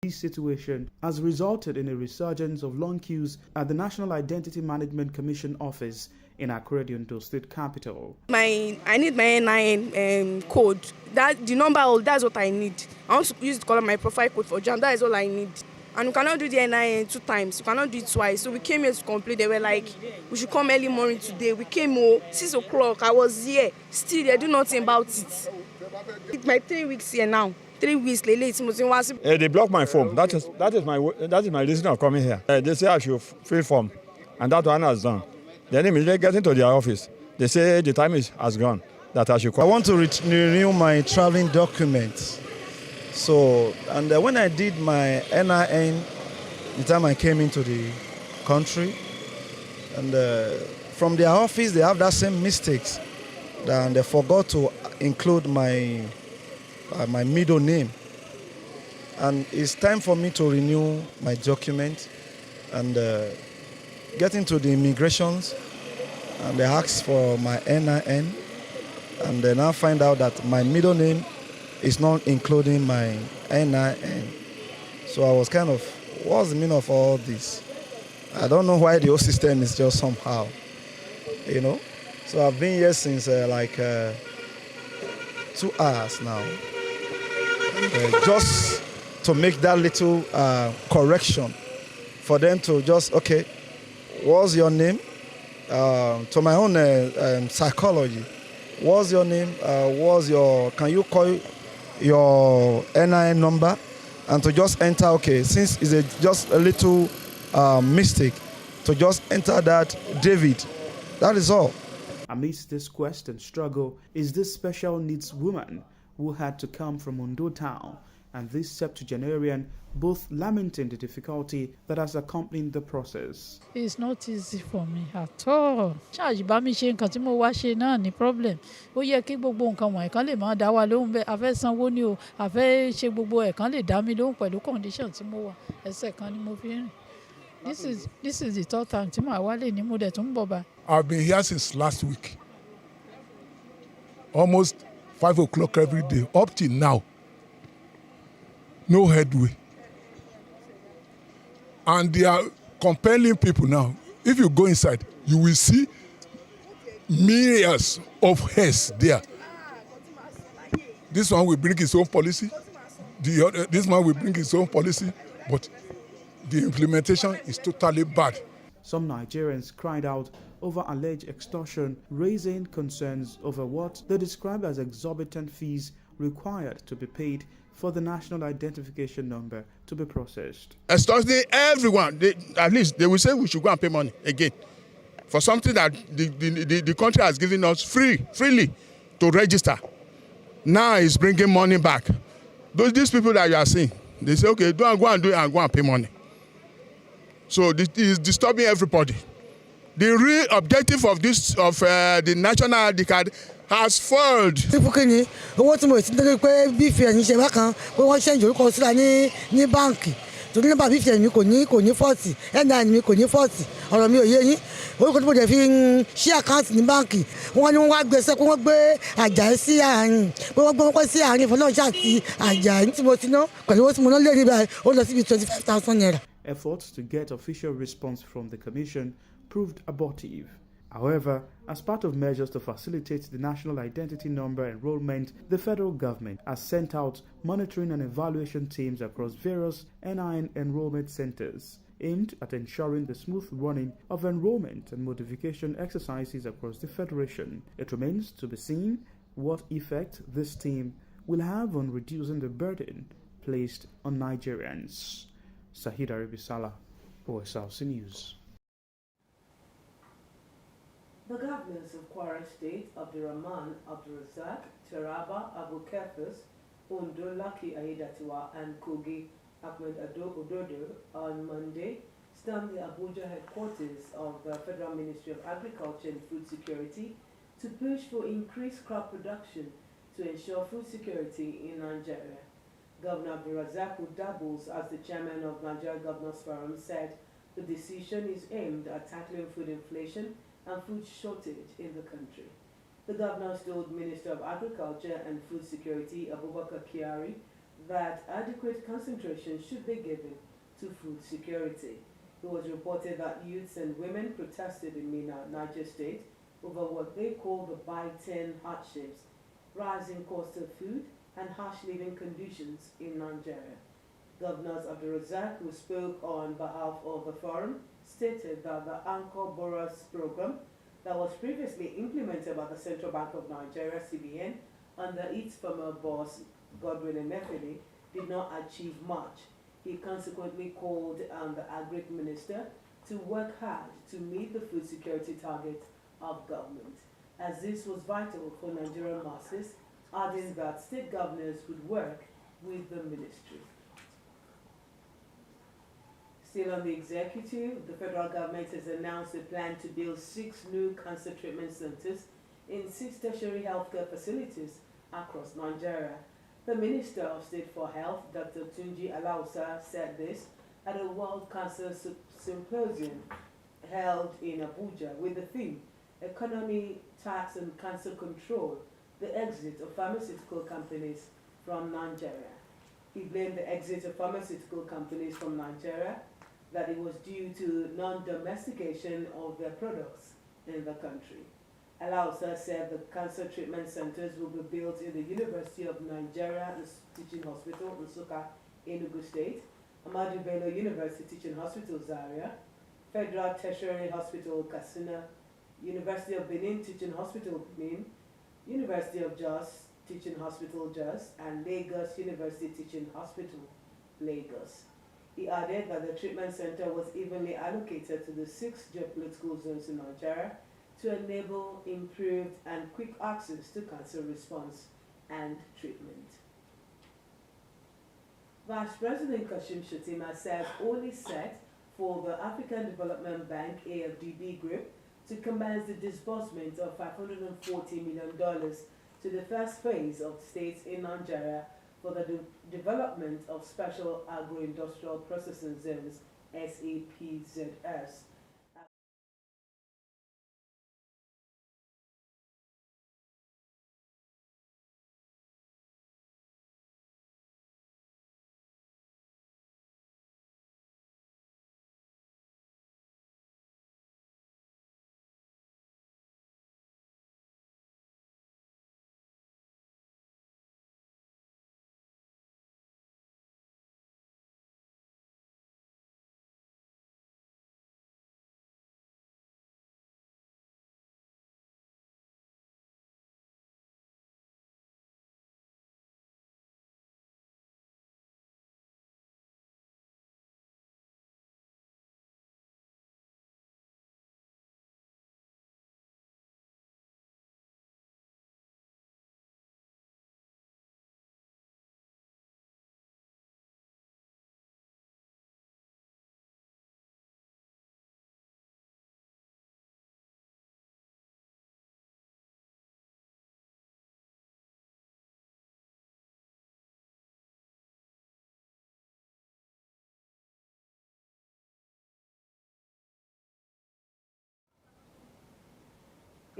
This situation has resulted in a resurgence of long queues at the National Identity Management Commission office in Akure, the Ondo State capital. I need my NIN code. The number, that's what I need. I want to use it to color my profile code for JAMB. That is all I need. And we cannot do the NIN 2 times. We cannot do it twice. So we came here to complain. They were like, we should come early morning today. We came 6 o'clock. I was here. Still, they do nothing about it. It's my 3 weeks here now. 3 weeks later, they blocked my form. That is my reason of coming here. They say I should fill form, and that one has done. Then immediately get into their office. They say the time has gone. That I should come. I want to renew my traveling documents. So, and when I did my NIN, the time I came into the country, and from their office they have that same mistakes, and they forgot to include my middle name. And it's time for me to renew my document and get into the immigrations, and they ask for my NIN, and then I find out that my middle name is not including my NIN. So I was kind of, what's the meaning of all this? I don't know why the whole system is just somehow, you know. So I've been here since 2 hours now. Just to make that little correction for them to just, okay, what's your name? To my own psychology, what's your name? Can you call your NIN number? And to just enter, okay, since it's just a little mistake, to just enter that David. That is all. Amidst this quest and struggle is this special needs woman who had to come from Ondo town, and this septuagenarian both lamenting the difficulty that has accompanied the process. It's not easy for me at all. Charge bá mi ṣe nǹkan tí mo wá ṣe náà ní problem. Ó yẹ kí gbogbo nǹkan wọ̀nyí kan lè máa dá wa lóhùn bẹ́ẹ̀. A fẹ́ sanwó ni o, a fẹ́ ṣe gbogbo ẹ̀ kan lè dá mi lóhùn pẹ̀lú condition tí mo wà. Ẹsẹ̀ kan ni mo fi rìn. This is the third time tí màá wálé ní mo dẹ̀ tún bọ̀ bá. I've been here since last week. Almost 5 o'clock every day, up till now. No headway. And they are compelling people now. If you go inside, you will see myriads of heads there. This one will bring his own policy. This one will bring his own policy. But the implementation is totally bad. Some Nigerians cried out over alleged extortion, raising concerns over what they described as exorbitant fees required to be paid for the national identification number to be processed. Extorting everyone, at least they will say we should go and pay money again for something that the country has given us freely to register. Now it's bringing money back. These people that you are seeing, they say, okay, go and do it and go and pay money. So this is disturbing everybody. The real objective of the national ID card has failed. People can owó tí mo ti dé pé bífì ẹ̀yìn ṣe bákan pé wọ́n ṣẹ́ǹjì orúkọ síra ní báǹkì torí nígbà bífì ẹ̀yìn kò ní fọ́ọ̀tì NIN mi kò ní fọ́ọ̀tì ọ̀rọ̀ mi ò yé yín orúkọ tí mo dẹ̀ fi ń ṣí àkáǹtì ní báǹkì wọ́n ní wọ́n wá gbèsè pé wọ́n gbé àjà sí àárín pé wọ́n gbé wọ́n sí àárín ìfọlọ́ọ̀ṣà àti àjà ní tí mo ti ná pẹ̀lú owó tí mo ná lé níbà ó lọ síbi 25,000 naira. Efforts to get official response from the Commission proved abortive. However, as part of measures to facilitate the national identity number enrollment, the federal government has sent out monitoring and evaluation teams across various NIN enrollment centers aimed at ensuring the smooth running of enrollment and modification exercises across the federation. It remains to be seen what effect this team will have on reducing the burden placed on Nigerians. Sahid Arabisala, Osrc News. The governors of Kwara State, Abdurrahman Abdurrazak, Taraba Abu Kefis, Ondo Lucky Aiyedatiwa, and Kogi Ahmed Ododo on Monday stormed the Abuja headquarters of the Federal Ministry of Agriculture and Food Security to push for increased crop production to ensure food security in Nigeria. Governor Abdurrazak, who doubles as the chairman of Nigeria Governors Forum, said the decision is aimed at tackling food inflation and food shortage in the country. The governor told Minister of Agriculture and Food Security Abubakar Kyari that adequate concentration should be given to food security. It was reported that youths and women protested in Mina, Niger State, over what they call the Buy-10 hardships, rising cost of food, and harsh living conditions in Nigeria. Governor Abdulrazak, who spoke on behalf of the forum, stated that the Anchor Borrowers program that was previously implemented by the Central Bank of Nigeria, CBN, under its former boss, Godwin Emefiele, did not achieve much. He consequently called on the Agri Minister to work hard to meet the food security target of government, as this was vital for Nigerian masses, adding that state governors would work with the ministry. Still on the executive, the federal government has announced a plan to build 6 new cancer treatment centers in 6 tertiary healthcare facilities across Nigeria. The Minister of State for Health, Dr. Tunji Alausa, said this at a World Cancer Symposium held in Abuja with the theme, Economy, Tax and Cancer Control, the Exit of Pharmaceutical Companies from Nigeria. He blamed the exit of pharmaceutical companies from Nigeria that it was due to non-domestication of their products in the country. Alausa said the cancer treatment centers will be built in the University of Nigeria Teaching Hospital, Nsukka, Enugu State, Ahmadu Bello University Teaching Hospital, Zaria, Federal Tertiary Hospital, Katsina, University of Benin Teaching Hospital, Benin, University of Jos Teaching Hospital, Jos, and Lagos University Teaching Hospital, Lagos. He added that the treatment center was evenly allocated to the 6 geopolitical zones in Nigeria to enable improved and quick access to cancer response and treatment. Vice President Kashim Shettima says all is set for the African Development Bank AFDB Group to commence the disbursement of $540 million to the first phase of states in Nigeria for the development of Special Agro-Industrial Processing Zones, SAPZS.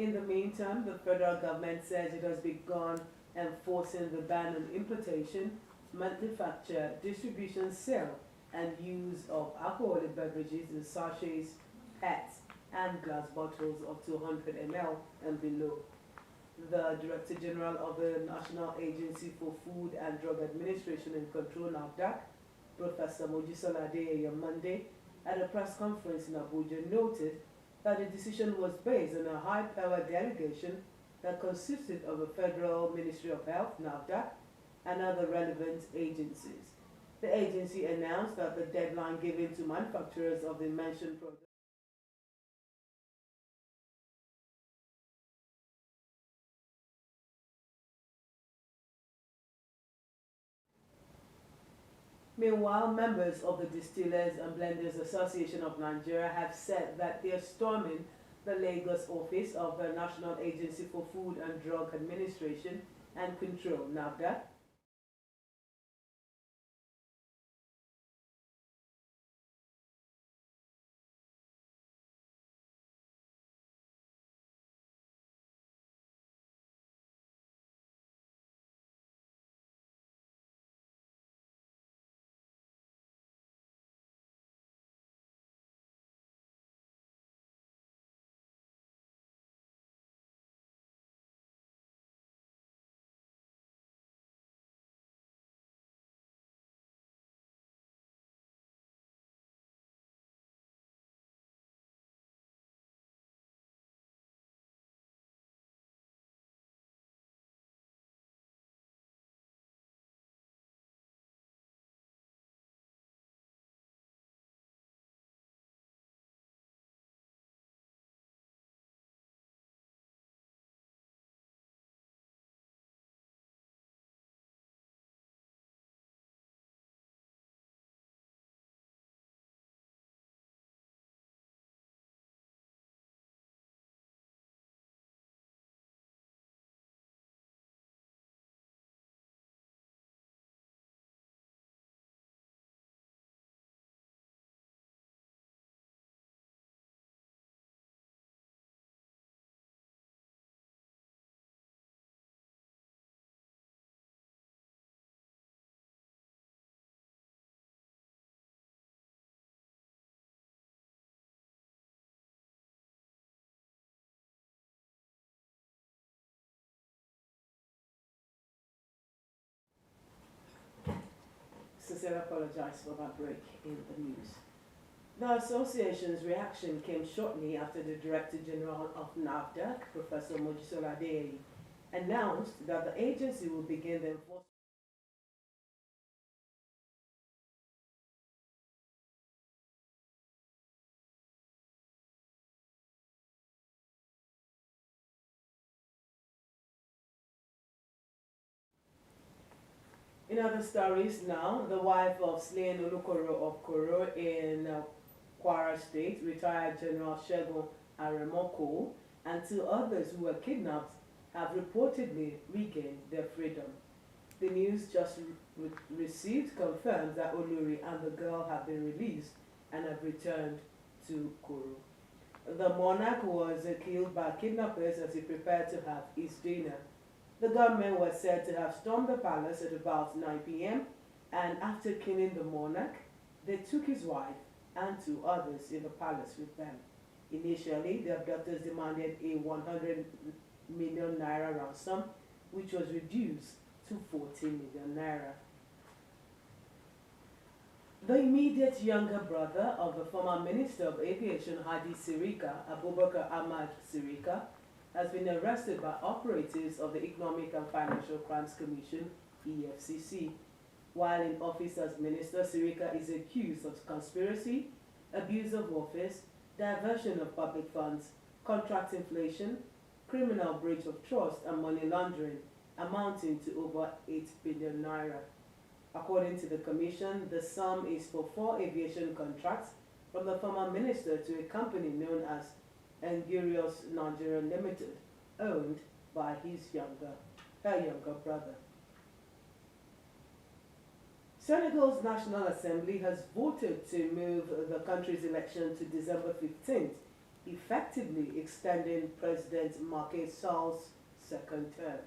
In the meantime, the federal government says it has begun enforcing the ban on importation, manufacture, distribution, sale, and use of alcoholic beverages in sachets, PETs, and glass bottles of 200 ml and below. The Director General of the National Agency for Food and Drug Administration and Control, NAFDAC, Professor Mojisola Adeyeye, Monday, at a press conference in Abuja, noted that the decision was based on a high-powered delegation that consisted of the Federal Ministry of Health, NAFDAC, and other relevant agencies. The agency announced that the deadline given to manufacturers of the mentioned products Meanwhile, members of the Distillers and Blenders Association of Nigeria have said that they are storming the Lagos office of the National Agency for Food and Drug Administration and Control, NAFDAC, Sincerely apologize for that break in the news. The association's reaction came shortly after the Director General of NAFDAC, Professor Mojisola Adeyi, announced that the agency will begin the enforcement. In other stories now, the wife of slain Olukoro of Koro in Kwara State, retired General Shegun Aremoko, and 2 others who were kidnapped have reportedly regained their freedom. The news just received confirms that Oluri and the girl have been released and have returned to Koro. The monarch was killed by kidnappers as he prepared to have his dinner. The gunmen were said to have stormed the palace at about 9 p.m. and after killing the monarch, they took his wife and 2 others in the palace with them. Initially, the abductors demanded a 100 million naira ransom, which was reduced to 40 million naira. The immediate younger brother of the former Minister of Aviation Hadi Sirika, Abubakar Ahmad Sirika, has been arrested by operatives of the Economic and Financial Crimes Commission, EFCC. While in office as minister, Sirika is accused of conspiracy, abuse of office, diversion of public funds, contract inflation, criminal breach of trust, and money laundering, amounting to over 8 billion naira. According to the commission, the sum is for 4 aviation contracts from the former minister to a company known as Angurios Nigeria Limited, owned by her younger brother. Senegal's National Assembly has voted to move the country's election to December 15th, effectively extending President Macky Sall's 2nd term.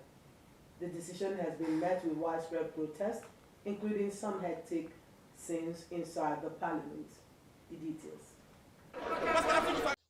The decision has been met with widespread protest, including some hectic scenes inside the parliament. The details.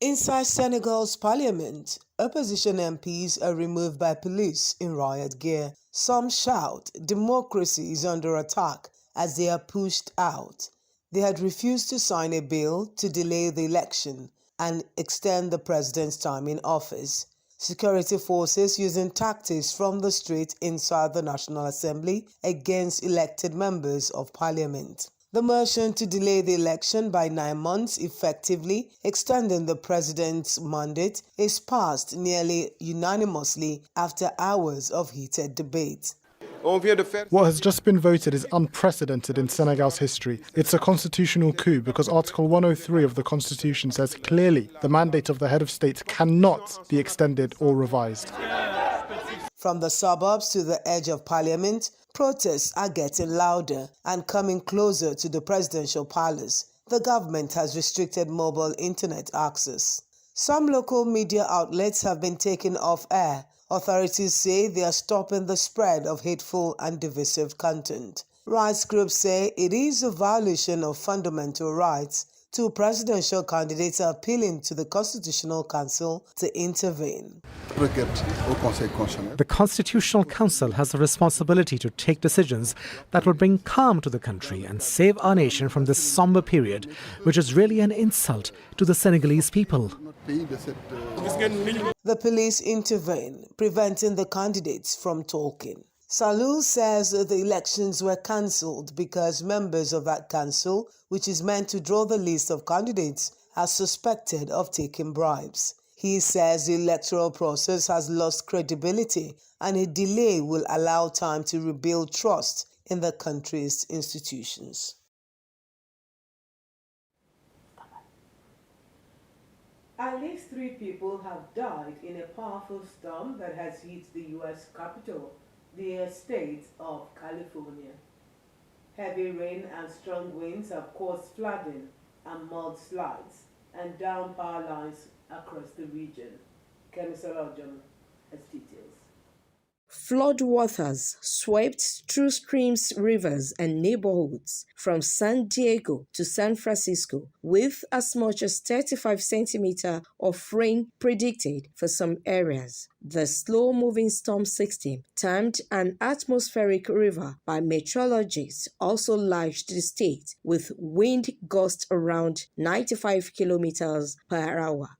Inside Senegal's parliament, opposition MPs are removed by police in riot gear. Some shout democracy is under attack as they are pushed out. They had refused to sign a bill to delay the election and extend the president's time in office. Security forces using tactics from the street inside the National Assembly against elected members of parliament. The motion to delay the election by 9 months, effectively extending the president's mandate, is passed nearly unanimously after hours of heated debate. What has just been voted is unprecedented in Senegal's history. It's a constitutional coup because Article 103 of the Constitution says clearly the mandate of the head of state cannot be extended or revised. From the suburbs to the edge of parliament, protests are getting louder and coming closer to the presidential palace. The government has restricted mobile internet access. Some local media outlets have been taken off air. Authorities say they are stopping the spread of hateful and divisive content. Rights groups say it is a violation of fundamental rights. 2 presidential candidates are appealing to the Constitutional Council to intervene. The Constitutional Council has the responsibility to take decisions that will bring calm to the country and save our nation from this somber period, which is really an insult to the Senegalese people. The police intervene, preventing the candidates from talking. Salou says the elections were cancelled because members of that council, which is meant to draw the list of candidates, are suspected of taking bribes. He says the electoral process has lost credibility and a delay will allow time to rebuild trust in the country's institutions. At least 3 people have died in a powerful storm that has hit the U.S. Capitol, the state of California. Heavy rain and strong winds have caused flooding and mudslides and down power lines across the region. Kemisola Ojom has details. Floodwaters swept through streams, rivers, and neighborhoods from San Diego to San Francisco, with as much as 35 centimeters of rain predicted for some areas. The slow-moving storm system, termed an atmospheric river by meteorologists, also lashed the state with wind gusts around 95 kilometers per hour.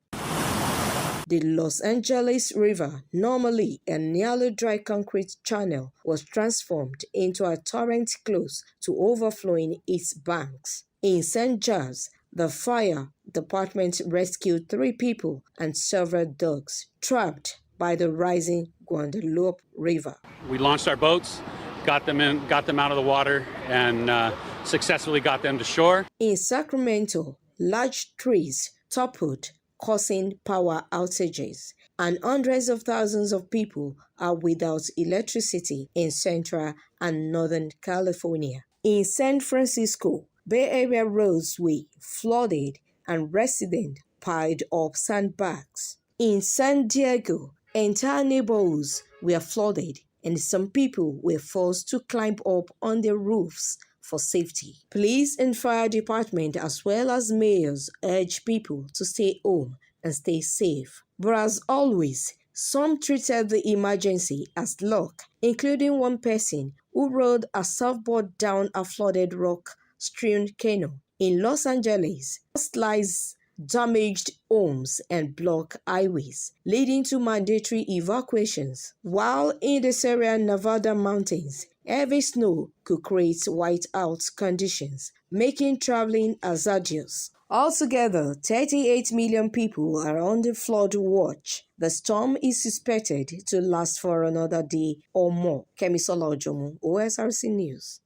The Los Angeles River, normally a nearly dry concrete channel, was transformed into a torrent close to overflowing its banks. In St. Charles, the fire department rescued 3 people and several dogs trapped by the rising Guadalupe River. We launched our boats, got them out of the water, and successfully got them to shore. In Sacramento, large trees toppled, causing power outages, and hundreds of thousands of people are without electricity in Central and Northern California. In San Francisco, Bay Area roads were flooded and residents piled up sandbags. In San Diego, entire neighborhoods were flooded and some people were forced to climb up on their roofs for safety. Police and fire department as well as mayors urge people to stay home and stay safe. But as always, some treated the emergency as luck, including one person who rode a surfboard down a flooded rock-strewn canal. In Los Angeles, landslides damaged homes and blocked highways, leading to mandatory evacuations. While in the Sierra Nevada mountains, heavy snow could create whiteout conditions, making traveling hazardous. Altogether, 38 million people are on the flood watch. The storm is suspected to last for another day or more. Kemisola Ojomu, Osrc News.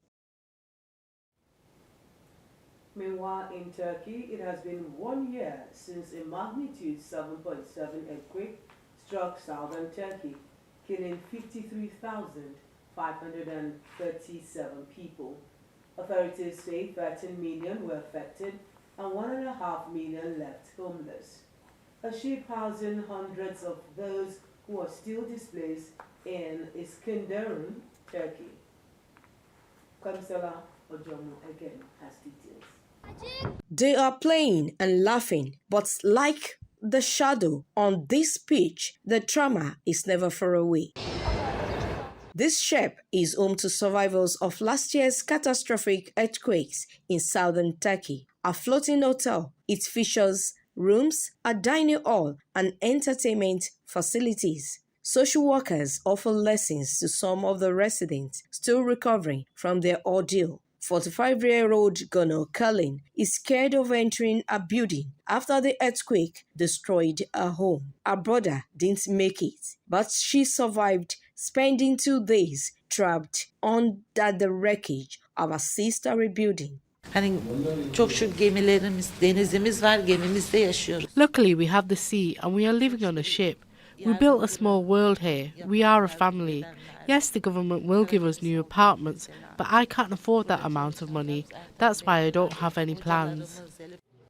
Meanwhile, in Turkey, it has been 1 year since a magnitude 7.7 earthquake struck southern Turkey, killing 53,537 people. Authorities say 13 million were affected and 1.5 million left homeless. A ship housing hundreds of those who are still displaced in Iskenderun, Turkey. Kamsala Ojomu again has details. They are playing and laughing, but like the shadow on this pitch, the trauma is never far away. This ship is home to survivors of last year's catastrophic earthquakes in southern Turkey. A floating hotel, it features rooms, a dining hall, and entertainment facilities. Social workers offer lessons to some of the residents still recovering from their ordeal. 45-year-old Gunnar Cullen is scared of entering a building after the earthquake destroyed her home. Her brother didn't make it, but she survived, spending 2 days trapped under the wreckage of a 6-story building. Luckily, we have the sea and we are living on a ship. We built a small world here. We are a family. Yes, the government will give us new apartments, but I can't afford that amount of money. That's why I don't have any plans.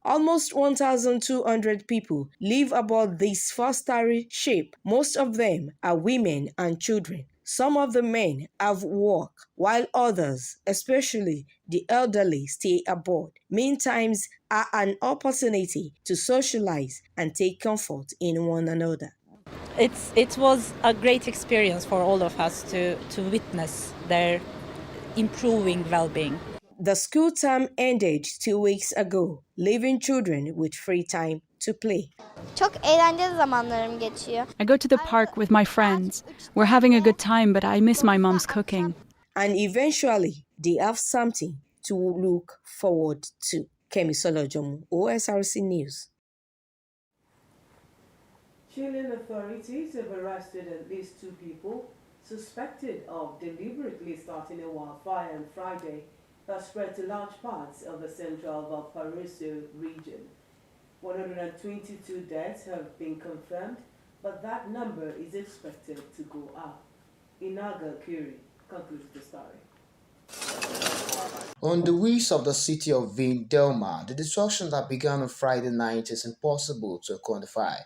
Almost 1,200 people live aboard this 4-story ship. Most of them are women and children. Some of the men have work, while others, especially the elderly, stay aboard. Meantimes are an opportunity to socialize and take comfort in one another. It was a great experience for all of us to witness their improving well-being. The school term ended 2 weeks ago, leaving children with free time to play. I go to the park with my friends. We're having a good time, but I miss my mom's cooking. And eventually, they have something to look forward to. Kemisola Ojomu, Osrc News. Chilean authorities have arrested at least 2 people suspected of deliberately starting a wildfire on Friday that spread to large parts of the central Valparaiso region. 122 deaths have been confirmed, but that number is expected to go up. Inaga Kiri concludes the story. On the west of the city of Vindelma, the destruction that began on Friday night is impossible to quantify.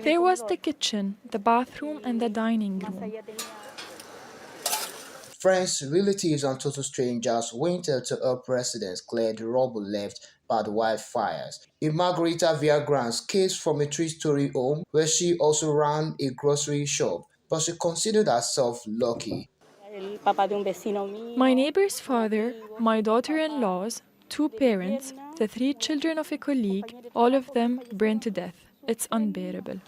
There was the kitchen, the bathroom, and the dining room. Friends, relatives, and total strangers went out to help residents clear the rubble left by the wildfires. In Margarita Villagrán's case from a three-story home where she also ran a grocery shop, but she considered herself lucky. My neighbor's father, my daughter-in-laws, 2 parents, the 3 children of a colleague, all of them burned to death. It's unbearable.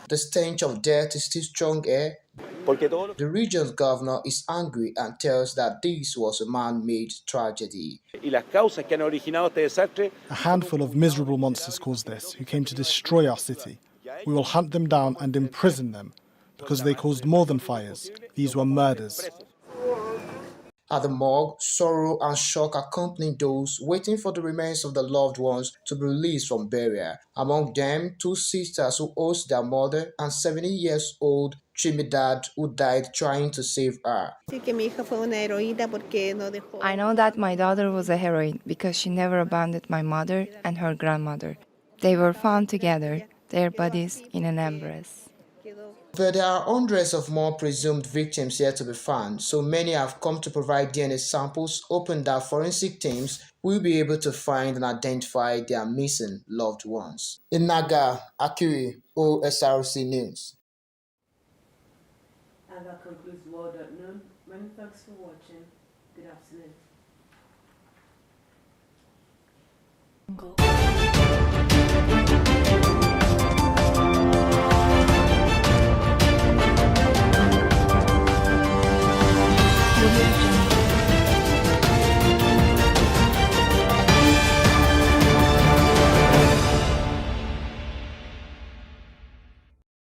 The stench of death is still strong here. The region's governor is angry and tells that this was a man-made tragedy. A handful of miserable monsters caused this, who came to destroy our city. We will hunt them down and imprison them, because they caused more than fires. These were murders. At the morgue, sorrow and shock accompanied those waiting for the remains of their loved ones to be released from burial. Among them, 2 sisters who lost their mother and 70-year-old Trinidad who died trying to save her. I know that my daughter was a heroine because she never abandoned my mother and her grandmother. They were found together, their bodies in an embrace. But there are hundreds of more presumed victims yet to be found, so many have come to provide DNA samples, hoping that forensic teams will be able to find and identify their missing loved ones. In Naga, Akiri, Osrc News. And that concludes World at Noon. Many thanks for watching.